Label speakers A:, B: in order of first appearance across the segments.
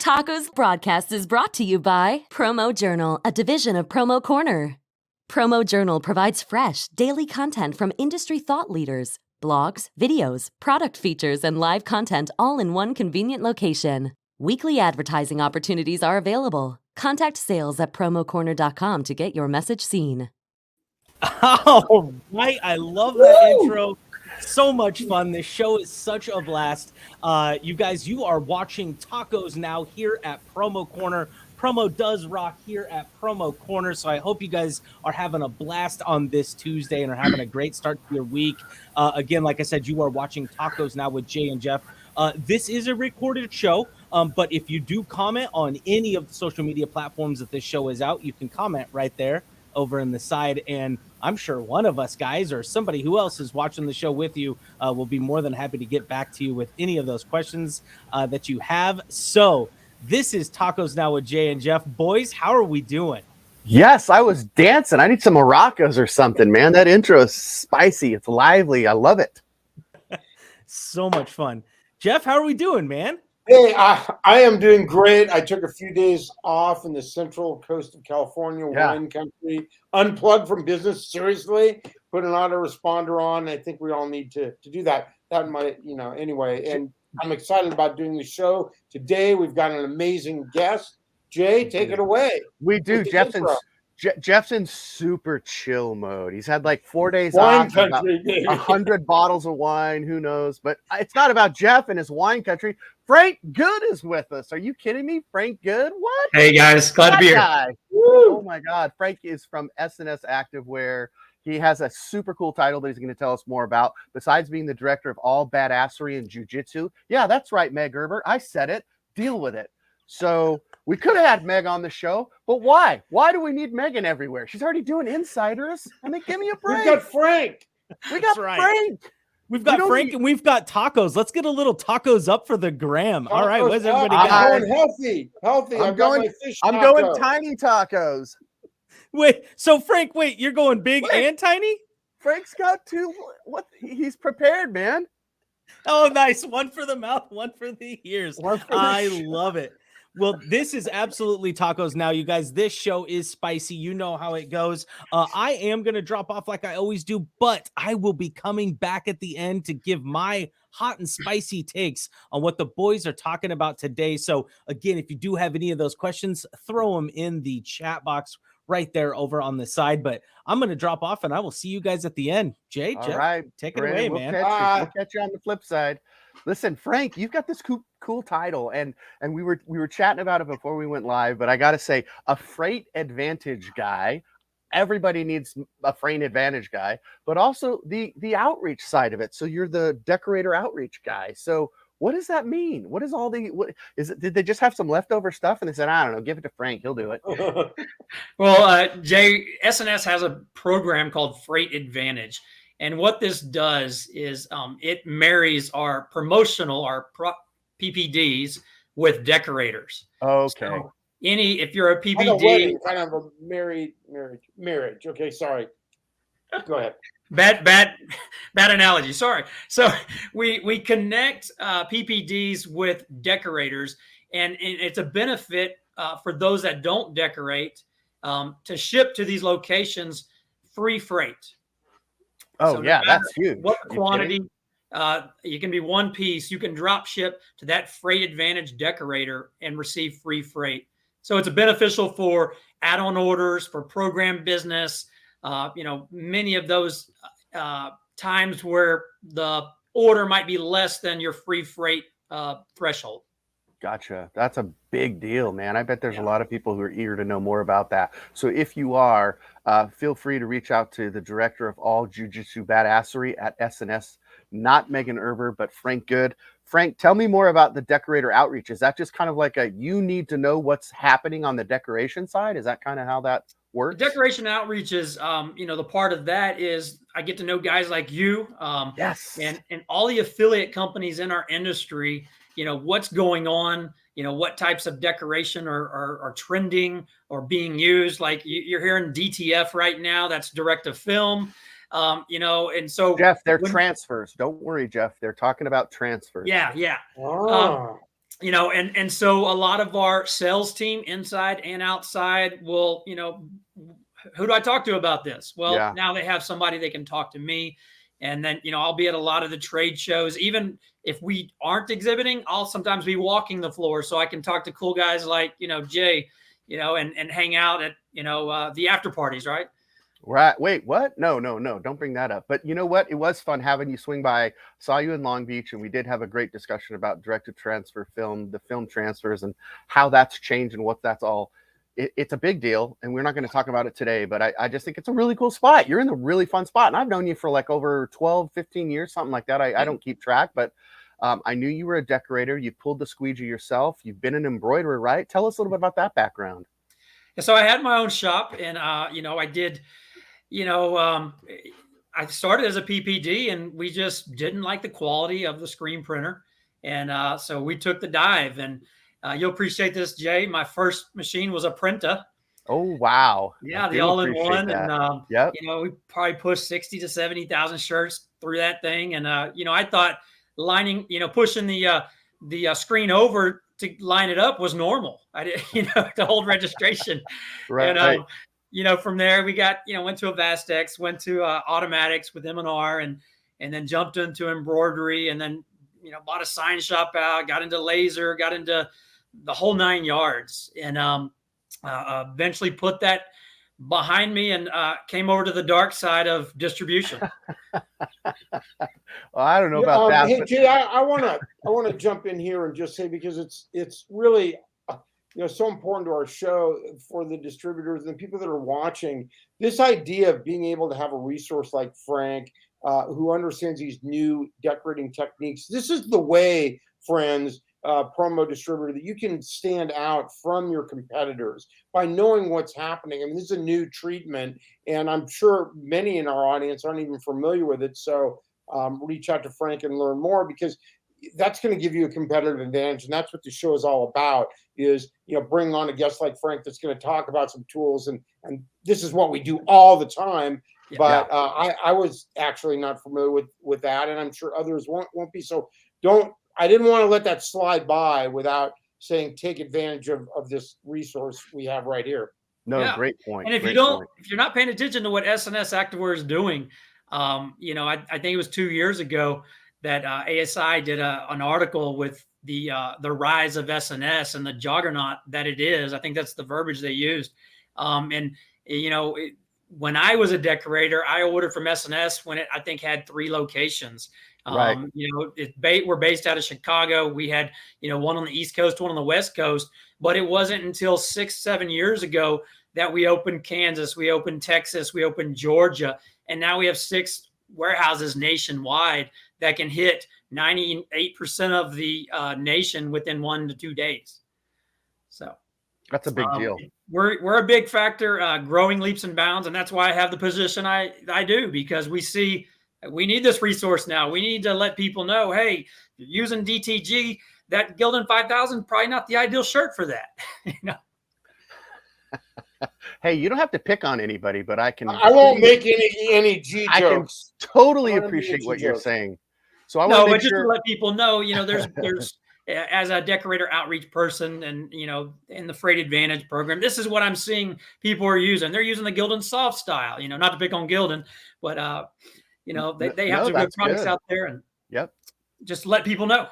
A: TACOS broadcast is brought to you by Promo Journal, a division of Promo Corner. Promo Journal provides fresh, daily content from industry thought leaders, blogs, videos, product features, and live content all in one convenient location. Weekly advertising opportunities are available. Contact sales at promocorner.com to get your message seen.
B: All right. I love that intro. So much fun. This show is such a blast. You guys, you are watching Tacos now here at Promo Corner. Promo does rock here at Promo Corner. So I hope you guys are having a blast on this Tuesday and are having a great start to your week. Again, like I said, you are watching Tacos now with Jay and Jeff. This is a recorded show, but if you do comment on any of the social media platforms that this show is out, you can comment right there over in the side, and I'm sure one of us guys or somebody who else is watching the show with you will be more than happy to get back to you with any of those questions that you have. So this is Tacos Now with Jay and Jeff. Boys, how are we doing?
C: Yes, I was dancing. I need some maracas or something, man. That intro is spicy. It's lively. I love it.
B: So much fun. Jeff, how are we doing, man?
D: Hey, I am doing great. I took a few days off in the central coast of California, wine country, unplugged from business, seriously, put an autoresponder on. I think we all need to do that. That might, anyway. And I'm excited about doing the show. Today, we've got an amazing guest. Jay, take it away.
C: We do. Jeff's in super chill mode. He's had like 4 days
D: wine
C: off,
D: country,
C: about 100 bottles of wine. Who knows? But it's not about Jeff and his wine country. Frank Good is with us. Are you kidding me? Frank Good? What?
E: Hey guys, glad to be here.
C: Oh my God. Frank is from S&S Activewear. He has a super cool title that he's going to tell us more about. Besides being the director of all badassery and jujitsu. Yeah, that's right, Meg Gerber. I said it. Deal with it. So we could have had Meg on the show, but why? Why do we need Megan everywhere? She's already doing Insiders. I mean, give me a break.
D: We got Frank.
C: We got Frank.
B: We've got Frank and we've got tacos. Let's get a little tacos up for the gram. All right, what's everybody got?
D: I'm going healthy. I'm
C: going tiny tacos.
B: Wait, so Frank, you're going big and tiny?
C: Frank's got two. What? He's prepared, man.
B: Oh, nice. One for the mouth, one for the ears. I love it. Well, this is absolutely Tacos Now, you guys. This show is spicy. You know how it goes. I am going to drop off like I always do, but I will be coming back at the end to give my hot and spicy takes on what the boys are talking about today. So, again, if you do have any of those questions, throw them in the chat box right there over on the side. But I'm going to drop off, and I will see you guys at the end. Jay, Jeff,
C: right,
B: take it away, man.
C: We'll catch you on the flip side. Listen, Frank, you've got this cool title, and we were chatting about it before we went live, but I got to say, a freight advantage guy. Everybody needs a freight advantage guy, but also the outreach side of it. So you're the decorator outreach guy. So what does that mean? What is all what is it? Did they just have some leftover stuff and they said, I don't know, give it to Frank, he'll do it?
E: Well, Jay, S&S has a program called Freight Advantage. And what this does is it marries our promotional, PPDs with decorators.
C: Okay.
E: So if you're a PPD,
D: kind of a marriage. Okay, sorry. Go ahead.
E: Bad analogy. Sorry. So we connect PPDs with decorators, and it's a benefit for those that don't decorate to ship to these locations free freight.
C: Oh,
E: so
C: yeah, that's huge.
E: What quantity? You can be one piece. You can drop ship to that Freight Advantage decorator and receive free freight. So it's beneficial for add-on orders, for program business. Many of those times where the order might be less than your free freight threshold.
C: Gotcha. That's a big deal, man. I bet there's a lot of people who are eager to know more about that. So if you are, feel free to reach out to the director of all Jiu-Jitsu Badassery at S&S, not Megan Erber, but Frank Good. Frank, tell me more about the decorator outreach. Is that just kind of like you need to know what's happening on the decoration side? Is that kind of how that works?
E: Decoration outreach is, the part of that is I get to know guys like you,
C: yes,
E: and all the affiliate companies in our industry. What's going on, what types of decoration are trending or being used. Like you're hearing DTF right now, that's direct to film, and so
C: Jeff, they're transfers. Don't worry, Jeff. They're talking about transfers.
E: Yeah. and so a lot of our sales team inside and outside will, who do I talk to about this? Well, now they have somebody they can talk to me. And then, I'll be at a lot of the trade shows. Even if we aren't exhibiting, I'll sometimes be walking the floor so I can talk to cool guys like, Jay, and hang out at, the after parties, right?
C: Right. Wait, what? No. Don't bring that up. But you know what? It was fun having you swing by. Saw you in Long Beach, and we did have a great discussion about direct-to-transfer film, the film transfers, and how that's changed and what that's all. It's a big deal, and we're not going to talk about it today, but I just think it's a really cool spot. You're in a really fun spot, and I've known you for like over 12, 15 years, something like that. I don't keep track, but I knew you were a decorator. You pulled the squeegee yourself. You've been an embroiderer, right? Tell us a little bit about that background.
E: And so I had my own shop, and, I did – I started as a PPD, and we just didn't like the quality of the screen printer. And so we took the dive, and you'll appreciate this, Jay. My first machine was a Printa.
C: Oh, wow.
E: Yeah, the all-in-one. And,
C: yep.
E: We probably pushed 60 to 70,000 shirts through that thing. And, I thought pushing the screen over to line it up was normal. I did, to hold registration.
C: Right.
E: And, from there we got, went to a Vastex, went to automatics with M&R, and then jumped into embroidery, and then, bought a sign shop out, got into laser, got into the whole 9 yards, and eventually put that behind me and came over to the dark side of distribution.
C: Well, I don't know about that.
D: Hey, Jay, I want to jump in here and just say, because it's really so important to our show for the distributors and the people that are watching, this idea of being able to have a resource like Frank, who understands these new decorating techniques. This is the way, friends, promo distributor, that you can stand out from your competitors by knowing what's happening. I mean, this is a new treatment, and I'm sure many in our audience aren't even familiar with it. So reach out to Frank and learn more, because that's going to give you a competitive advantage. And that's what the show is all about, is, bringing on a guest like Frank that's going to talk about some tools. And this is what we do all the time. But I was actually not familiar with that, and I'm sure others won't be. So I didn't want to let that slide by without saying, take advantage of this resource we have right here.
C: No, great point.
E: And if you're not paying attention to what S&S Activewear is doing, I think it was 2 years ago that ASI did an article with the rise of S&S and the juggernaut that it is. I think that's the verbiage they used. When I was a decorator, I ordered from S&S when it, I think, had 3 locations.
C: Right.
E: We're based out of Chicago. We had, one on the East Coast, one on the West Coast, but it wasn't until 6-7 years ago that we opened Kansas, we opened Texas, we opened Georgia, and now we have 6 warehouses nationwide that can hit 98% of the nation within 1 to 2 days. So
C: that's a big deal.
E: We're a big factor, growing leaps and bounds, and that's why I have the position I do, because we need this resource now. We need to let people know, hey, you're using DTG, that Gildan 5000 probably not the ideal shirt for that.
C: Hey, you don't have to pick on anybody, but I
D: won't make any G jokes.
C: I can totally appreciate what you're saying. So
E: just to let people know, there's as a decorator outreach person, and in the Freight Advantage program, this is what I'm seeing people are using. They're using the Gildan Soft Style. Not to pick on Gildan, but they have some good products out there, and just let people know.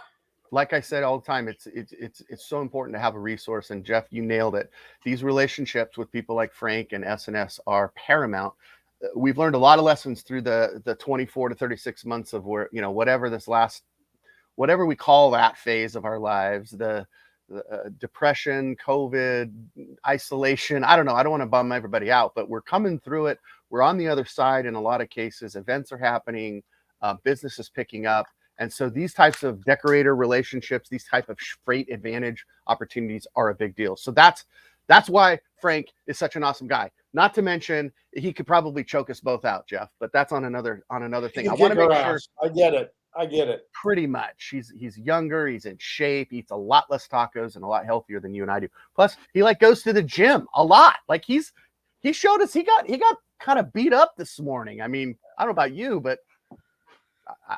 C: Like I said all the time, it's so important to have a resource. And Jeff, you nailed it. These relationships with people like Frank and S&S are paramount. We've learned a lot of lessons through the 24 to 36 months of where, whatever we call that phase of our lives, the depression, COVID, isolation. I don't know. I don't want to bum everybody out, but we're coming through it. We're on the other side in a lot of cases. Events are happening. Business is picking up. And so these types of decorator relationships, these type of Freight Advantage opportunities are a big deal. So that's why Frank is such an awesome guy. Not to mention, he could probably choke us both out, Jeff, but that's on another thing. I want to make sure.
D: I get it. Pretty
C: much. He's younger, he's in shape, eats a lot less tacos and a lot healthier than you and I do. Plus, he goes to the gym a lot. He showed us he got kind of beat up this morning. I mean, I don't know about you, but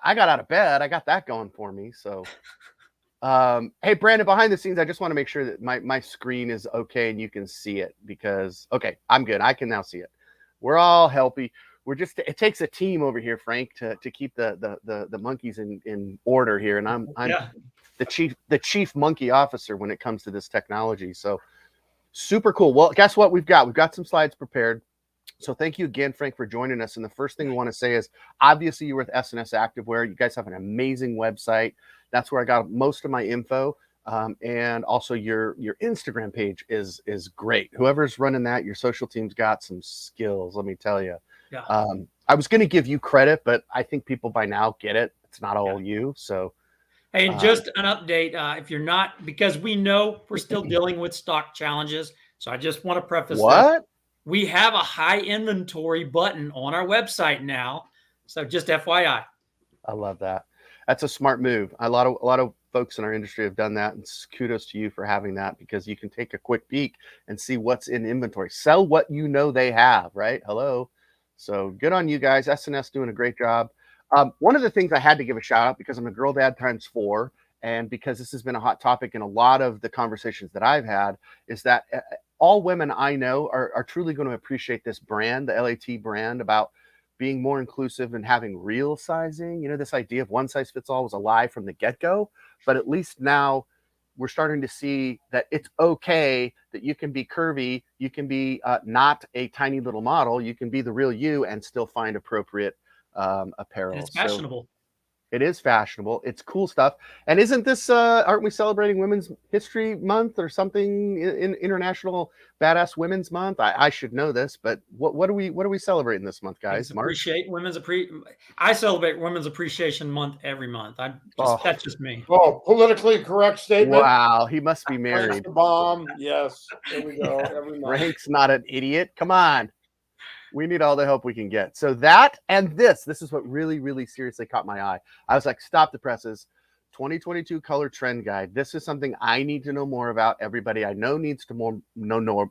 C: I got out of bed. I got that going for me. So Hey, Brandon, behind the scenes, I just want to make sure that my screen is okay and you can see it because, okay, I'm good. I can now see it. We're all healthy. It takes a team over here, Frank, to keep the monkeys in order here. And I'm
E: Yeah.
C: the chief monkey officer when it comes to this technology. So super cool. Well, guess what we've got some slides prepared. So thank you again, Frank, for joining us. And the first thing we want to say is, obviously, you're with S&S Activewear. You guys have an amazing website. That's where I got most of my info. And also your Instagram page is great. Whoever's running that, your social team's got some skills, let me tell you.
E: Yeah.
C: I was going to give you credit, but I think people by now get it. It's not all you. So,
E: Hey, and just an update, if you're not, because we know we're still dealing with stock challenges. So I just want to preface this.
C: what?
E: We have a high inventory button on our website now. So just FYI.
C: I love that. That's a smart move. A lot of folks in our industry have done that, and kudos to you for having that, because you can take a quick peek and see what's in inventory. Sell what you know they have, right? Hello. So good on you guys. S&S doing a great job. One of the things I had to give a shout out, because I'm a girl dad times 4, and because this has been a hot topic in a lot of the conversations that I've had, is that all women I know are truly going to appreciate this brand, the LAT brand, about being more inclusive and having real sizing. You know, this idea of one size fits all was a lie from the get-go, but at least now we're starting to see that it's okay that you can be curvy, you can be not a tiny little model, you can be the real you and still find appropriate apparel.
E: And it's fashionable.
C: So it is fashionable. It's cool stuff. And isn't this, aren't we celebrating Women's History Month or something in International Badass Women's Month? I should know this, but what are we celebrating this month, guys?
E: I celebrate Women's Appreciation Month every month. That's just me.
D: Oh, politically correct statement.
C: Wow, he must be married.
D: Frank's the bomb. Yes, there we go. Every month.
C: Frank's not an idiot. Come on. We need all the help we can get. So that and this is what really, really seriously caught my eye. I was like, stop the presses. 2022 color trend guide. This is something I need to know more about. Everybody I know needs to know more.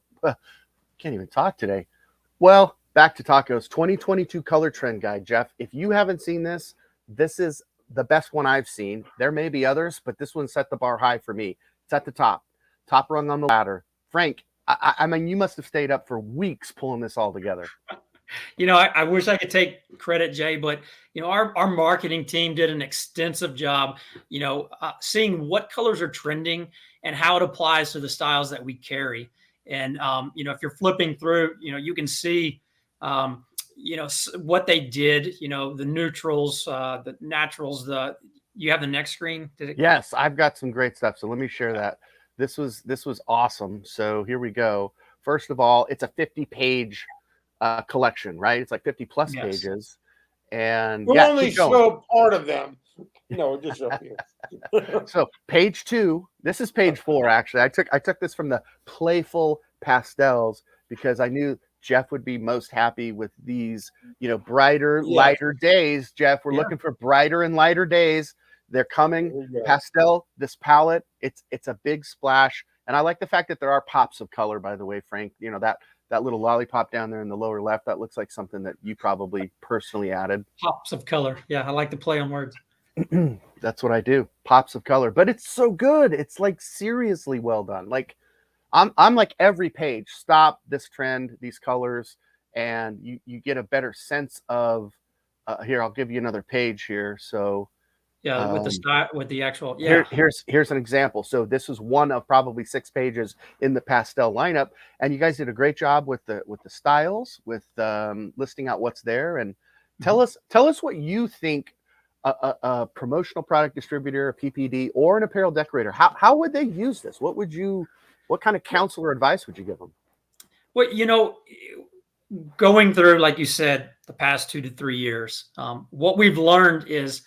C: Can't even talk today. Well, back to tacos. 2022 color trend guide, Jeff. If you haven't seen this, this is the best one I've seen. There may be others, but this one set the bar high for me. It's at the top rung on the ladder. Frank, I mean, you must have stayed up for weeks pulling this all together.
E: You know, I wish I could take credit, Jay, but you know, our marketing team did an extensive job, you know, seeing what colors are trending and how it applies to the styles that we carry. And you know, if you're flipping through, you know, you can see, you know, what they did. You know, the neutrals, the naturals. You have the next screen.
C: Yes, I've got some great stuff. So let me share that. This was awesome. So here we go. First of all, it's a 50-page collection, right? It's like 50 plus pages. And
D: we'll only show part of them. No, just show you.
C: So page 2, this is page 4, actually. I took this from the playful pastels because I knew Jeff would be most happy with these, you know, brighter, lighter days. Jeff, we're looking for brighter and lighter days. They're coming. Pastel, this palette, it's a big splash. And I like the fact that there are pops of color, by the way, Frank. You know, that little lollipop down there in the lower left, that looks like something that you probably personally added.
E: Pops of color. Yeah, I like to play on words.
C: That's what I do. Pops of color. But it's so good. It's like seriously well done. Like I'm like every page, stop this trend, these colors, and you get a better sense of here, I'll give you another page here. So
E: yeah, with the style, with the actual,
C: Here's an example. So this is one of probably 6 pages in the pastel lineup, and you guys did a great job with the styles, with listing out what's there, and tell us what you think a promotional product distributor, a PPD, or an apparel decorator, how would they use this? What kind of counsel or advice would you give them?
E: Well, you know, going through, like you said, the past 2 to 3 years, what we've learned is,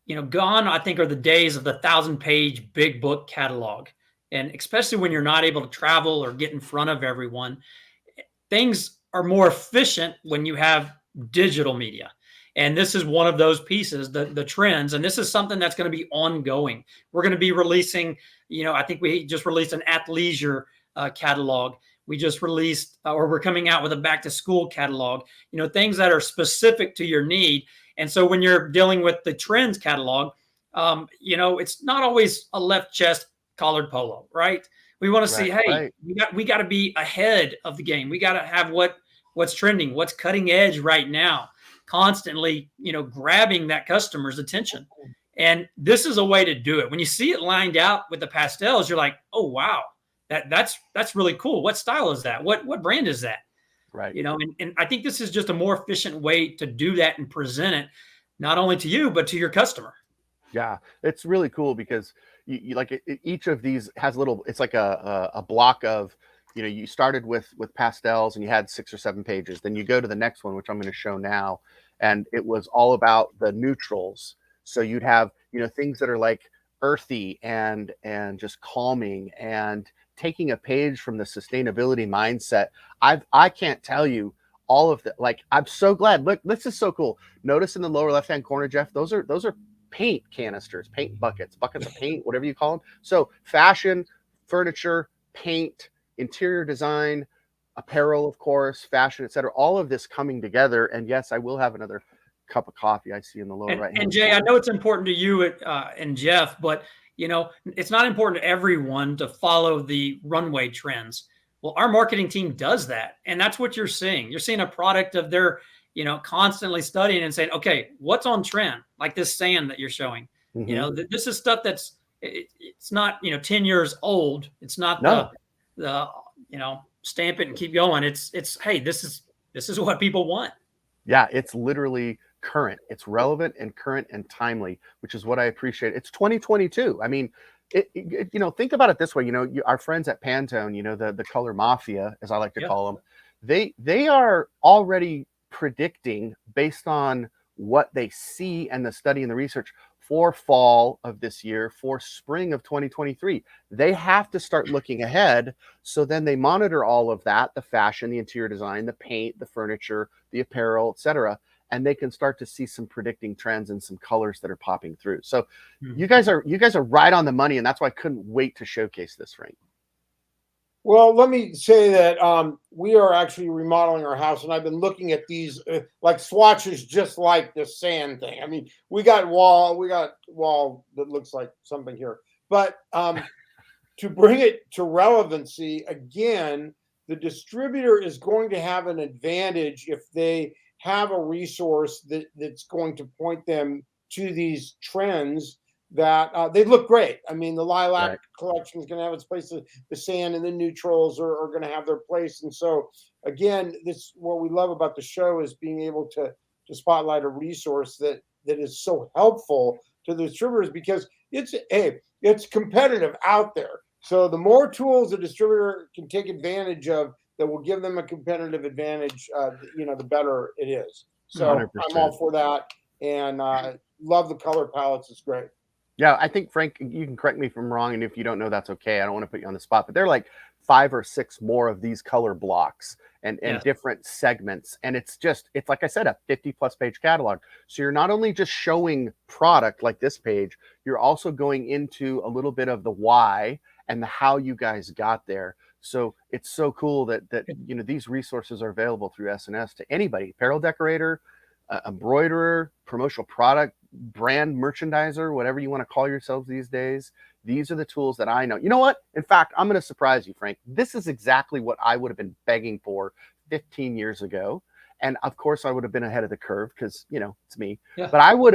E: you know, gone, I think, are the days of the 1,000-page big book catalog. And especially when you're not able to travel or get in front of everyone, things are more efficient when you have digital media. And this is one of those pieces, the trends. And this is something that's going to be ongoing. We're going to be releasing, you know, I think we just released an athleisure catalog. We just released, or we're coming out with a back to school catalog, you know, things that are specific to your need. And so when you're dealing with the trends catalog, It's not always a left chest collared polo, right? We want to see, hey, we got to be ahead of the game. We got to have what's trending, what's cutting edge right now, constantly, grabbing that customer's attention. And this is a way to do it. When you see it lined out with the pastels, you're like, oh wow, that's really cool. What style is that? What brand is that?
C: Right.
E: And I think this is just a more efficient way to do that and present it, not only to you but to your customer.
C: Yeah, it's really cool because you like each of these has it's like a block of, you started with pastels and you had 6 or 7 pages. Then you go to the next one, which I'm going to show now, and it was all about the neutrals. So you'd have, things that are like earthy and just calming and taking a page from the sustainability mindset. I can't tell you all of that. Like, I'm so glad. Look, this is so cool. Notice in the lower left-hand corner, Jeff, those are paint canisters, paint buckets of paint, whatever you call them. So fashion, furniture, paint, interior design, apparel, of course, fashion, etc. All of this coming together. And yes, I will have another cup of coffee I see in the lower right hand.
E: And Jay, I know it's important to you and Jeff, but it's not important to everyone to follow the runway trends. Well, our marketing team does that, and that's what you're seeing. You're seeing a product of their constantly studying and saying, okay, what's on trend? Like this sand that you're showing. Mm-hmm. This is stuff it's not 10 years old. It's not the stamp it and keep going. It's hey, this is what people want.
C: Yeah, it's literally current. It's relevant and current and timely, which is what I appreciate. It's 2022. I mean, think about it this way. Our friends at Pantone, the color mafia, as I like to call them, they are already predicting based on what they see and the study and the research for fall of this year, for spring of 2023. They have to start looking ahead. So then they monitor all of that, the fashion, the interior design, the paint, the furniture, the apparel, etc. And they can start to see some predicting trends and some colors that are popping through. So you guys are right on the money. And that's why I couldn't wait to showcase this, Frank.
D: Well, let me say that we are actually remodeling our house, and I've been looking at these like swatches, just like the sand thing. I mean, we got wall that looks like something here, but to bring it to relevancy again, the distributor is going to have an advantage if they have a resource that's going to point them to these trends that they look great. I mean, the lilac collection is going to have its place. The sand and the neutrals are going to have their place. And so, again, what we love about the show is being able to spotlight a resource that is so helpful to the distributors, because it's competitive out there. So the more tools a distributor can take advantage of that will give them a competitive advantage, the better it is. So 100%. I'm all for that, and love the color palettes. It's great.
C: Yeah, I think, Frank, you can correct me if I'm wrong, and if you don't know, that's okay. I don't want to put you on the spot, but they're like 5 or 6 more of these color blocks and different segments. And it's like I said, a 50+ page catalog. So you're not only just showing product like this page, you're also going into a little bit of the why and the how you guys got there. So it's so cool that these resources are available through SNS to anybody, apparel decorator, embroiderer, promotional product, brand merchandiser, whatever you want to call yourselves these days. These are the tools that I know. You know what? In fact, I'm going to surprise you, Frank. This is exactly what I would have been begging for 15 years ago. And of course, I would have been ahead of the curve because, it's me. Yeah. But I would,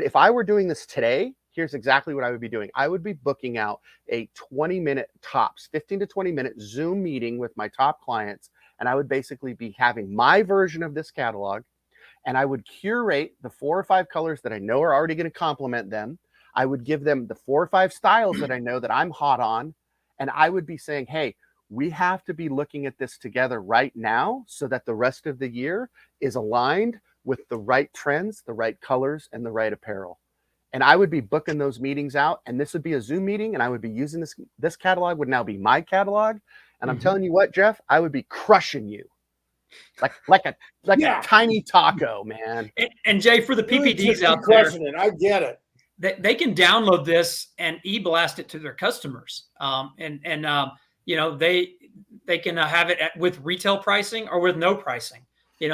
C: if I were doing this today, here's exactly what I would be doing. I would be booking out a 20-minute tops, 15 to 20-minute Zoom meeting with my top clients. And I would basically be having my version of this catalog. And I would curate the 4 or 5 colors that I know are already going to complement them. I would give them the 4 or 5 styles that I know that I'm hot on. And I would be saying, hey, we have to be looking at this together right now so that the rest of the year is aligned with the right trends, the right colors, and the right apparel. And I would be booking those meetings out. And this would be a Zoom meeting. And I would be using this catalog would now be my catalog. And I'm telling you what, Jeff, I would be crushing you. Like a tiny taco, man.
E: And Jay, for the PPDs out there,
D: I get it.
E: They can download this and e-blast it to their customers. They can have it with retail pricing or with no pricing.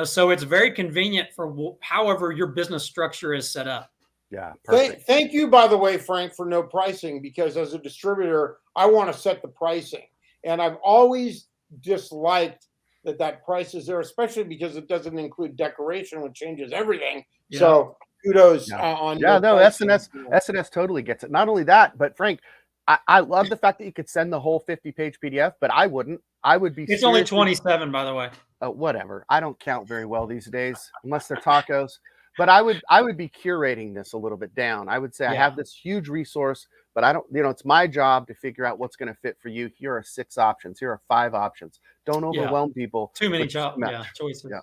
E: So it's very convenient for however your business structure is set up.
C: Yeah, perfect.
D: Thank you, by the way, Frank, for no pricing, because as a distributor, I want to set the pricing. And I've always disliked that price is there, especially because it doesn't include decoration, which changes everything.
E: Yeah.
D: So kudos
C: Yeah.
D: on
C: Yeah,
D: your
C: no,
D: pricing.
C: SNS totally gets it. Not only that, but Frank, I love the fact that you could send the whole 50-page PDF, but I wouldn't. I would be
E: It's only
C: seriously
E: 27, by the way.
C: whatever. I don't count very well these days, unless they're tacos. But I would be curating this a little bit down. I would say I
E: Yeah.
C: have this huge resource, but I don't, it's my job to figure out what's going to fit for you. Here are 6 options. Here are 5 options. Don't overwhelm people.
E: Too many
C: with too much.
E: choices.
C: Yeah.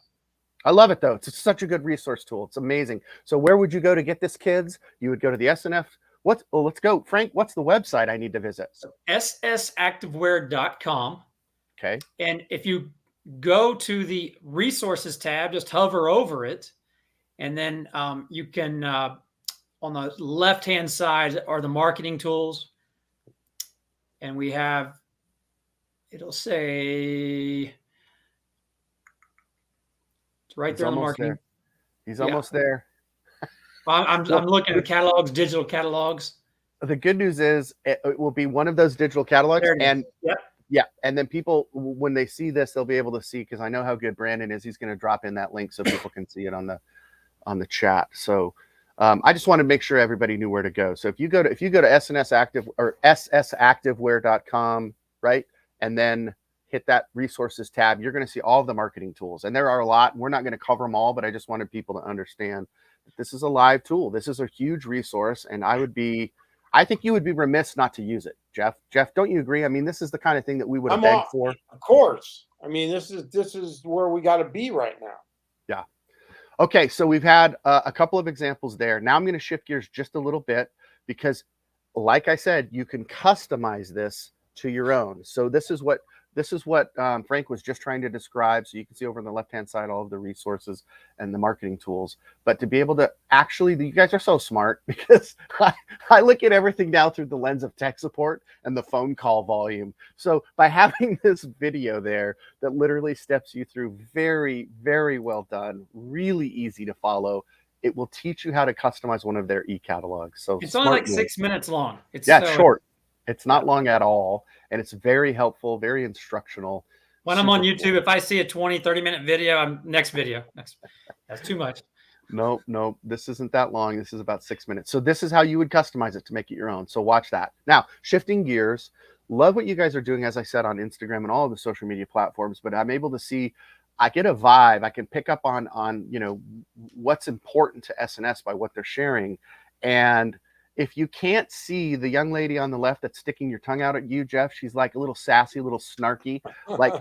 C: I love it though. It's such a good resource tool. It's amazing. So where would you go to get this, kids? You would go to the SNF. Let's go. Frank, what's the website I need to visit?
E: So ssactivewear.com.
C: Okay.
E: And if you go to the resources tab, just hover over it. And then you can, on the left-hand side are the marketing tools. And we have, it'll say, it's right there on the marketing.
C: There. He's almost there.
E: I'm looking at catalogs, digital catalogs.
C: The good news is it will be one of those digital catalogs. And yeah. And then people, when they see this, they'll be able to see, because I know how good Brandon is. He's going to drop in that link so people can see it on the chat. So I just want to make sure everybody knew where to go. So if you go to SNS Active or ssactivewear.com, right, and then hit that resources tab, you're going to see all of the marketing tools. And there are a lot. We're not going to cover them all, but I just wanted people to understand that this is a live tool. This is a huge resource, and I think you would be remiss not to use it. Jeff, don't you agree? I mean, this is the kind of thing that we would have begged for.
D: Of course. I mean, this is where we got to be right now.
C: Yeah. Okay, so we've had a couple of examples there. Now I'm going to shift gears just a little bit, because, like I said, you can customize this to your own. So this is what Frank was just trying to describe. So you can see over on the left-hand side all of the resources and the marketing tools. But to be able to actually, you guys are so smart, because I look at everything now through the lens of tech support and the phone call volume. So by having this video there that literally steps you through, very, very well done, really easy to follow, it will teach you how to customize one of their e-catalogs. So
E: it's only like 6 minutes long.
C: It's short. It's not long at all. And it's very helpful, very instructional.
E: When I'm on YouTube, if I see a 20, 30-minute video, next video. That's too much.
C: No, this isn't that long. This is about 6 minutes. So this is how you would customize it to make it your own. So watch that. Now, shifting gears, love what you guys are doing, as I said, on Instagram and all of the social media platforms, but I'm able to see, I get a vibe. I can pick up on what's important to SNS by what they're sharing. And if you can't see the young lady on the left that's sticking your tongue out at you, Jeff, she's like a little sassy, a little snarky, like,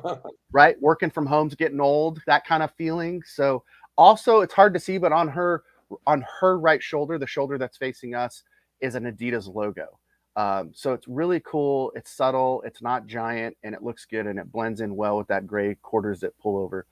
C: right? Working from home's getting old, that kind of feeling. So also, it's hard to see, but on her right shoulder, the shoulder that's facing us, is an Adidas logo. So it's really cool. It's subtle. It's not giant, and it looks good, and it blends in well with that gray quarter zip pullover.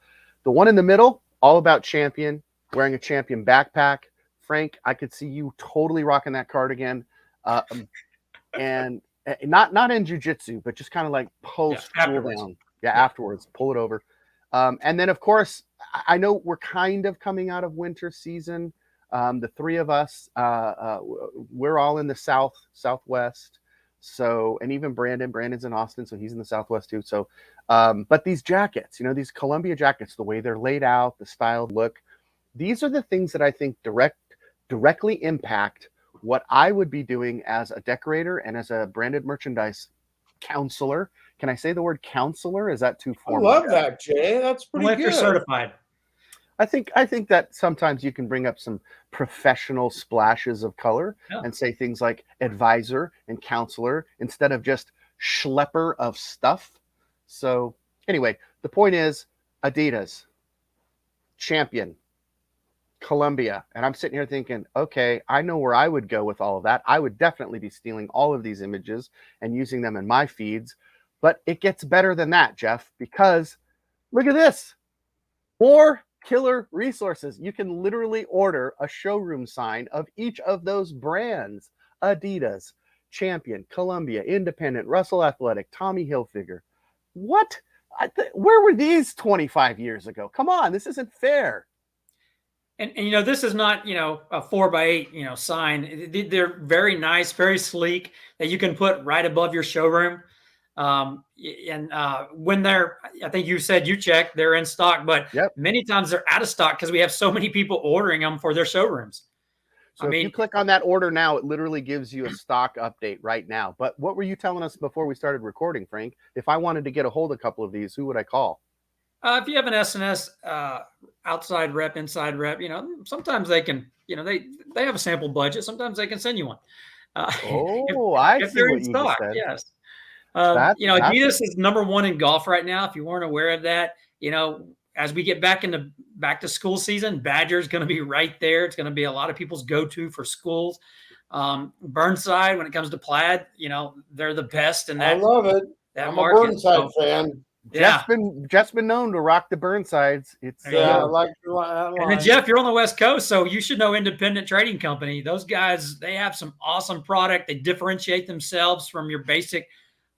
C: The one in the middle, all about Champion, wearing a Champion backpack. Frank, I could see you totally rocking that cardigan, and not in jiu-jitsu, but just kind of like post cool down. Yeah, afterwards, pull it over. And then, of course, I know we're kind of coming out of winter season. The three of us, we're all in the Southwest. So, and even Brandon's in Austin, so he's in the Southwest too. So, but these jackets, these Columbia jackets, the way they're laid out, the styled look, these are the things that I think directly impact what I would be doing as a decorator and as a branded merchandise counselor. Can I say the word counselor? Is that too formal?
D: I love that, Jay. That's pretty good.
E: If you're certified.
C: I think that sometimes you can bring up some professional splashes of color and say things like advisor and counselor instead of just schlepper of stuff. So anyway, the point is Adidas, Champion, Columbia. And I'm sitting here thinking, okay, I know where I would go with all of that. I would definitely be stealing all of these images and using them in my feeds. But it gets better than that, Jeff, because look at this. More killer resources. You can literally order a showroom sign of each of those brands. Adidas, Champion, Columbia, Independent, Russell Athletic, Tommy Hilfiger. What? Where were these 25 years ago? Come on, this isn't fair.
E: And this is not, a 4x8, sign. They're very nice, very sleek that you can put right above your showroom. And when I think you said you checked, they're in stock, but
C: Yep.
E: many times they're out of stock because we have so many people ordering them for their showrooms.
C: So if you click on that order now, it literally gives you a stock update right now. But what were you telling us before we started recording, Frank? If I wanted to get a hold of a couple of these, who would I call?
E: If you have an SNS outside rep, inside rep, sometimes they can, they have a sample budget. Sometimes they can send you one.
C: I
E: if
C: see
E: they're
C: what
E: in
C: you
E: stock,
C: just said.
E: yes.
C: That's
E: Adidas is #1 in golf right now. If you weren't aware of that, as we get back to school season, Badger is going to be right there. It's going to be a lot of people's go-to for schools. Burnside, when it comes to plaid, they're the best in that.
D: I love it. I'm a Burnside fan.
E: Yeah.
C: Jeff's been known to rock the Burnsides.
D: I like that line.
E: And then Jeff, you're on the West Coast, so you should know Independent Trading Company. Those guys, they have some awesome product. They differentiate themselves from your basic,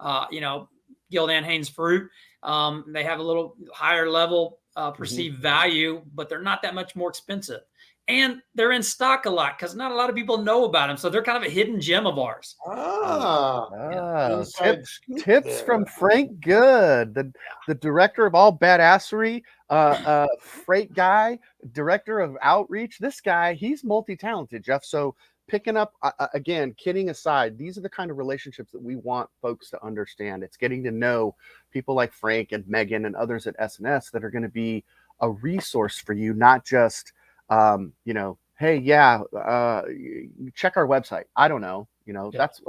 E: Gildan Haynes fruit. They have a little higher level perceived value, but they're not that much more expensive. And they're in stock a lot because not a lot of people know about them. So they're kind of a hidden gem of ours.
C: Tips from Frank Good, the director of all badassery, freight guy, director of outreach. This guy, he's multi-talented, Jeff. So picking up, again, kidding aside, these are the kind of relationships that we want folks to understand. It's getting to know people like Frank and Megan and others at SNS that are going to be a resource for you, not just hey, check our website. I don't know. That's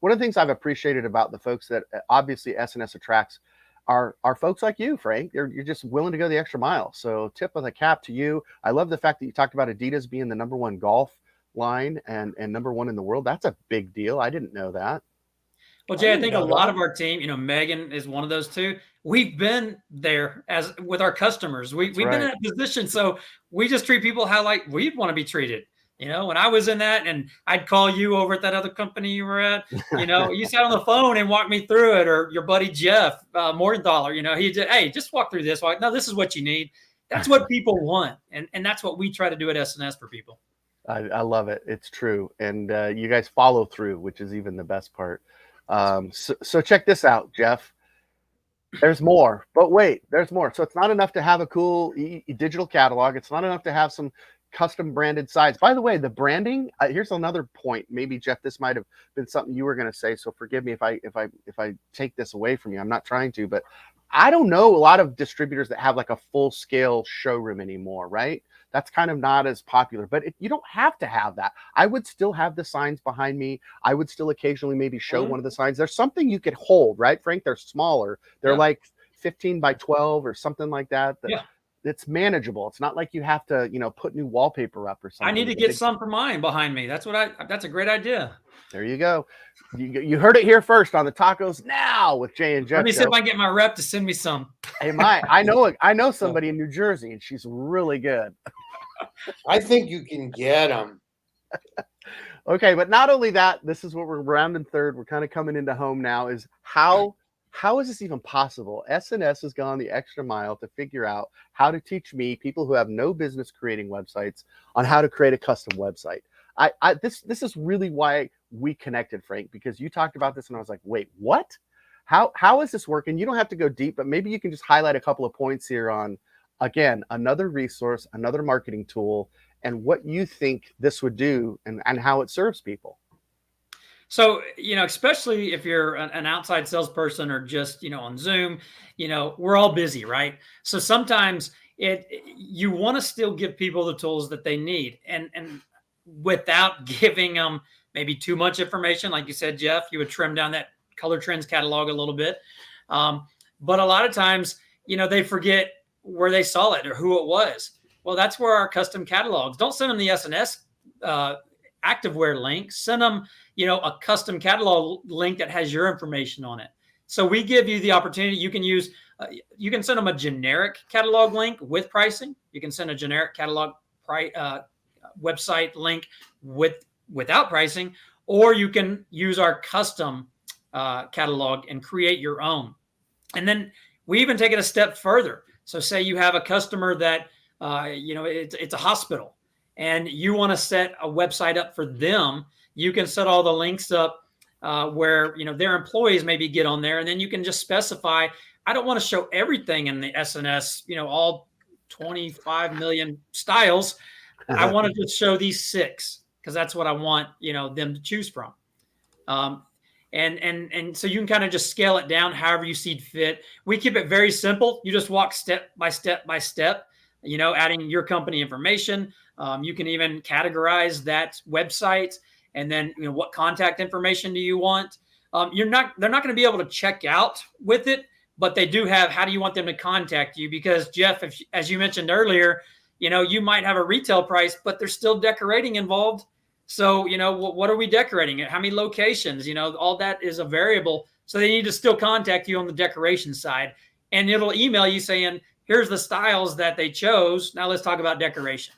C: one of the things I've appreciated about the folks that obviously SNS attracts are folks like you, Frank. You're just willing to go the extra mile. So tip of the cap to you. I love the fact that you talked about Adidas being the #1 golf line and #1 in the world. That's a big deal. I didn't know that.
E: Well, Jay, I think a lot of our team, Megan is one of those two. We've been there as with our customers. We've been in that position. So we just treat people how like we'd want to be treated. When I was in that and I'd call you over at that other company you were at, you sat on the phone and walked me through it, or your buddy Jeff Morgenthaler, he did, hey, just walk through this. No, this is what you need. That's what people want. And that's what we try to do at SNS for people.
C: I love it. It's true. And you guys follow through, which is even the best part. So check this out, Jeff. There's more, but wait, there's more. So it's not enough to have a cool digital catalog. It's not enough to have some custom branded sides. By the way, the branding, here's another point. Maybe Jeff, this might have been something you were going to say. So forgive me if I take this away from you. I'm not trying to, but I don't know a lot of distributors that have like a full scale showroom anymore, right? That's kind of not as popular, but you don't have to have that. I would still have the signs behind me. I would still occasionally maybe show one of the signs. There's something you could hold, right, Frank? They're smaller. They're like 15 by 12 or something like that. It's manageable. It's not like you have to, put new wallpaper up or something.
E: I need to get some for mine behind me. That's a great idea.
C: There you go. You heard it here first on the Tacos Now with Jay and Jeff.
E: Let me see if I can get my rep to send me some.
C: Hey, I know somebody in New Jersey, and she's really good.
D: I think you can get them.
C: Okay, but not only that, this is what we're rounding third. We're kind of coming into home now. Is how is this even possible? SNS has gone the extra mile to figure out how to teach me, people who have no business creating websites, on how to create a custom website. This is really why we connected, Frank, because you talked about this and I was like, wait, what? How is this working? You don't have to go deep, but maybe you can just highlight a couple of points here on, again, another resource, another marketing tool, and what you think this would do and how it serves people.
E: So, especially if you're an outside salesperson or just, on Zoom, we're all busy, right? So sometimes you want to still give people the tools that they need and without giving them maybe too much information. Like you said, Jeff, you would trim down that color trends catalog a little bit. But a lot of times, they forget where they saw it or who it was. Well, that's where our custom catalogs, don't send them the SNS activewear link, send them, a custom catalog link that has your information on it. So we give you the opportunity. You can use, you can send them a generic catalog link with pricing. You can send a generic catalog website link without pricing, or you can use our custom catalog and create your own. And then we even take it a step further. So say you have a customer that it's a hospital, and you want to set a website up for them. You can set all the links up where their employees maybe get on there, and then you can just specify. I don't want to show everything in the SNS, all 25 million styles. I want to just show these 6 because that's what I want, them to choose from. And so you can kind of just scale it down however you see fit. We keep it very simple. You just walk step by step by step, adding your company information. You can even categorize that website, and then what contact information do you want? They're not going to be able to check out with it, but they do have how do you want them to contact you? Because Jeff, as you mentioned earlier, you might have a retail price, but there's still decorating involved. So, what are we decorating at? How many locations? All that is a variable. So they need to still contact you on the decoration side. And it'll email you saying, here's the styles that they chose. Now let's talk about decoration.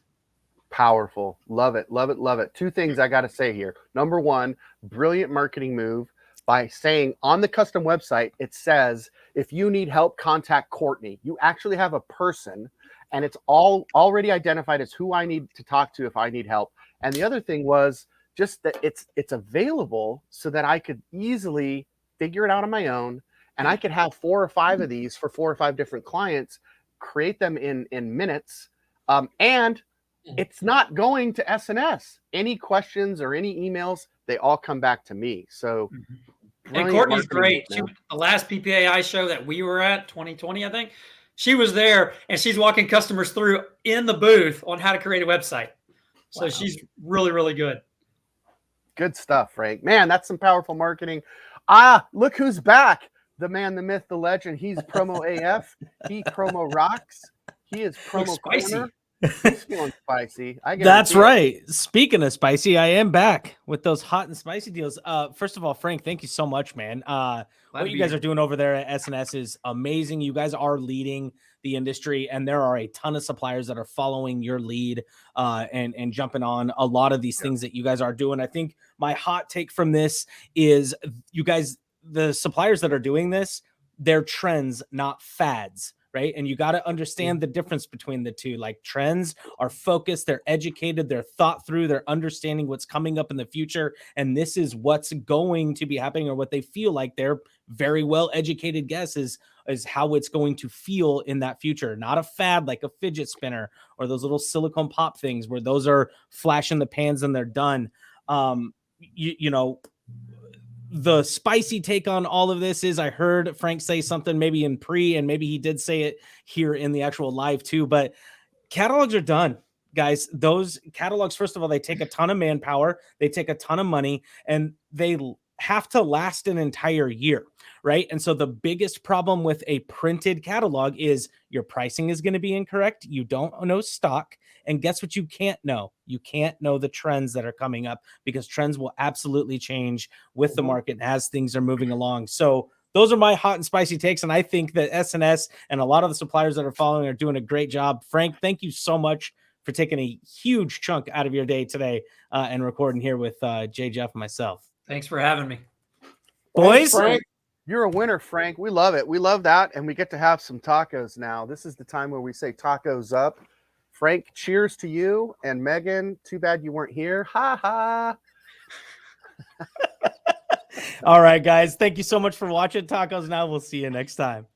C: Powerful. Love it. Love it. Love it. 2 things I got to say here. Number 1, brilliant marketing move by saying on the custom website, it says, if you need help, contact Courtney. You actually have a person, and it's all already identified as who I need to talk to if I need help. And the other thing was just that it's available so that I could easily figure it out on my own. And I could have 4 or 5 of these for 4 or 5 different clients, create them in minutes. And it's not going to SNS. Any questions or any emails, they all come back to me. So,
E: and Courtney's great. The last PPAI show that we were at, 2020, I think, she was there, and she's walking customers through in the booth on how to create a website. So she's really, really good.
C: Good stuff, Frank. Man, that's some powerful marketing. Look who's back. The man, the myth, the legend. He's promo AF. He promo rocks. He is promo corner. He's feeling spicy.
B: That's right. Speaking of spicy, I am back with those hot and spicy deals. First of all, Frank, thank you so much, man. What you guys are doing over there at SNS is amazing. You guys are leading the industry, and there are a ton of suppliers that are following your lead and jumping on a lot of these things that you guys are doing. I think my hot take from this is you guys, the suppliers that are doing this, they're trends, not fads. Right. And you got to understand the difference between the two. Like, trends are focused, they're educated, they're thought through, they're understanding what's coming up in the future. And this is what's going to be happening, or what they feel like their very well educated guess is how it's going to feel in that future. Not a fad like a fidget spinner or those little silicone pop things where those are flash in the pans and they're done. The spicy take on all of this is, I heard Frank say something maybe in pre, and maybe he did say it here in the actual live too, but catalogs are done, guys. Those catalogs, first of all, they take a ton of manpower, they take a ton of money, and they have to last an entire year, right? And so the biggest problem with a printed catalog is your pricing is going to be incorrect. You don't know stock. And guess what you can't know? You can't know the trends that are coming up, because trends will absolutely change with the market as things are moving along. So those are my hot and spicy takes. And I think that SNS and a lot of the suppliers that are following are doing a great job. Frank, thank you so much for taking a huge chunk out of your day today and recording here with Jay, Jeff, and myself.
E: Thanks for having me.
B: Boys,
C: Frank, you're a winner, Frank. We love it. We love that. And we get to have some tacos now. This is the time where we say tacos up. Frank, cheers to you. And Megan, too bad you weren't here. Ha ha.
B: All right, guys. Thank you so much for watching Tacos Now. We'll see you next time.